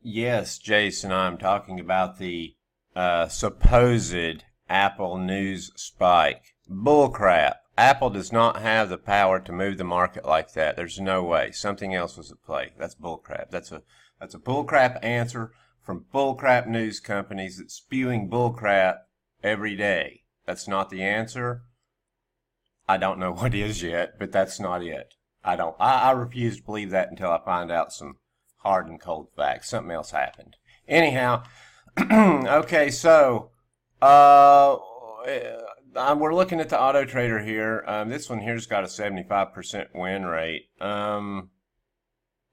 Yes, Jason, I'm talking about the supposed Apple news spike. Bullcrap. Apple does not have the power to move the market like that. There's no way. Something else was at play. That's bullcrap. That's a bullcrap answer from bullcrap news companies that's spewing bullcrap every day. That's not the answer. I don't know what is yet, but that's not it. I refuse to believe that until I find out some hard and cold facts. Something else happened. Anyhow, okay, so we're looking at the Autotrader here. This one here's got a 75% win rate. And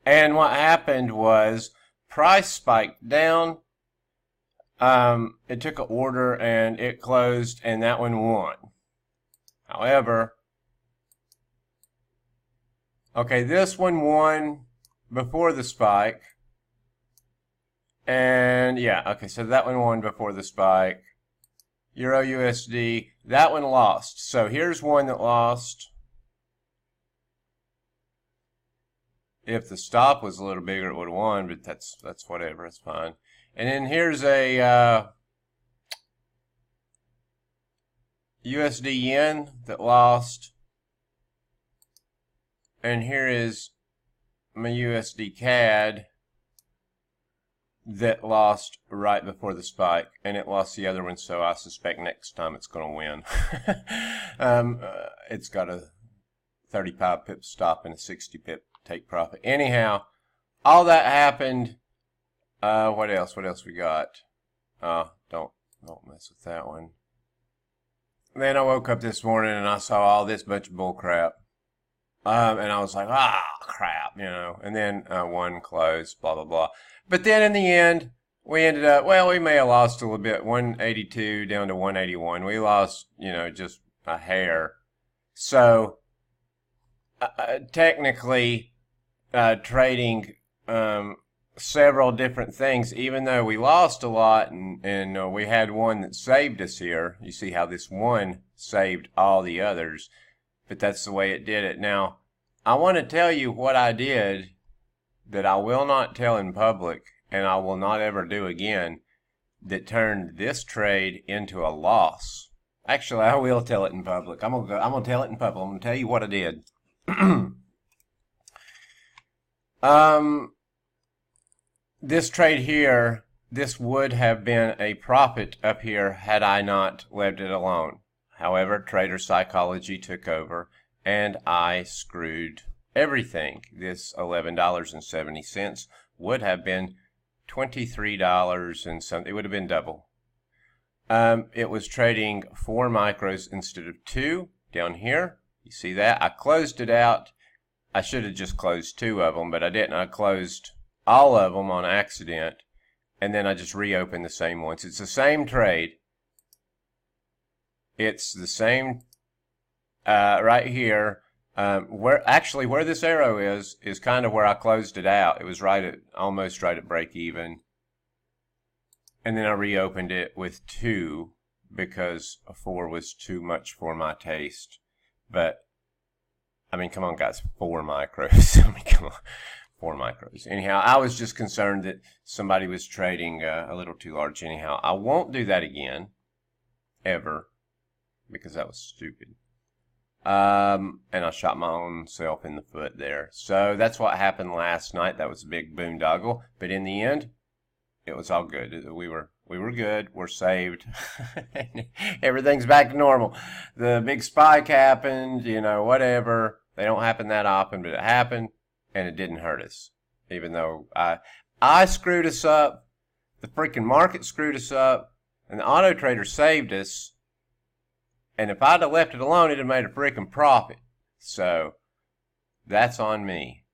what happened was price spiked down. It took an order and it closed, and that one won. However, okay, this one won before the spike. And yeah, okay, so that one won before the spike. Euro USD, that one lost. So here's one that lost. If the stop was a little bigger, it would have won, but that's whatever, it's fine. And then here's a USD yen that lost. And here is my USD CAD that lost right before the spike, and it lost the other one, so I suspect next time it's going to win. It's got a 35 pip stop and a 60 pip take profit. Anyhow, all that happened. What else we got? Don't mess with that one. Then I woke up this morning and I saw all this bunch of bull crap. And I was like, crap, you know. And then one closed, blah, blah, blah. But then in the end, we ended up, well, we may have lost a little bit, 182 down to 181. We lost, you know, just a hair. So, technically, trading several different things, even though we lost a lot, and we had one that saved us here. You see how this one saved all the others. But that's the way it did it. Now, I want to tell you what I did that I will not tell in public, and I will not ever do again, that turned this trade into a loss. Actually, I will tell it in public. I'm gonna tell it in public. I'm gonna tell you what I did. This trade here, this would have been a profit up here had I not left it alone. However, trader psychology took over, and I screwed everything. This $11.70 would have been $23 and something. It would have been double. It was trading 4 micros instead of 2 down here. You see that? I closed it out. I should have just closed 2 of them, but I didn't. I closed all of them on accident, and then I just reopened the same ones. It's the same trade. It's the same right here. Where this arrow is kind of where I closed it out. It was almost right at break even. And then I reopened it with 2 because a 4 was too much for my taste. But, I mean, come on guys, 4 micros. I mean, come on, 4 micros. Anyhow, I was just concerned that somebody was trading a little too large. Anyhow, I won't do that again, ever. Because that was stupid. And I shot my own self in the foot there. So that's what happened last night. That was a big boondoggle. But in the end, it was all good. We were good. We're saved. Everything's back to normal. The big spike happened, you know, whatever. They don't happen that often, but it happened, and it didn't hurt us. Even though I screwed us up, the freaking market screwed us up, and the Autotrader saved us. And if I'd have left it alone, it'd have made a freaking profit. So, that's on me.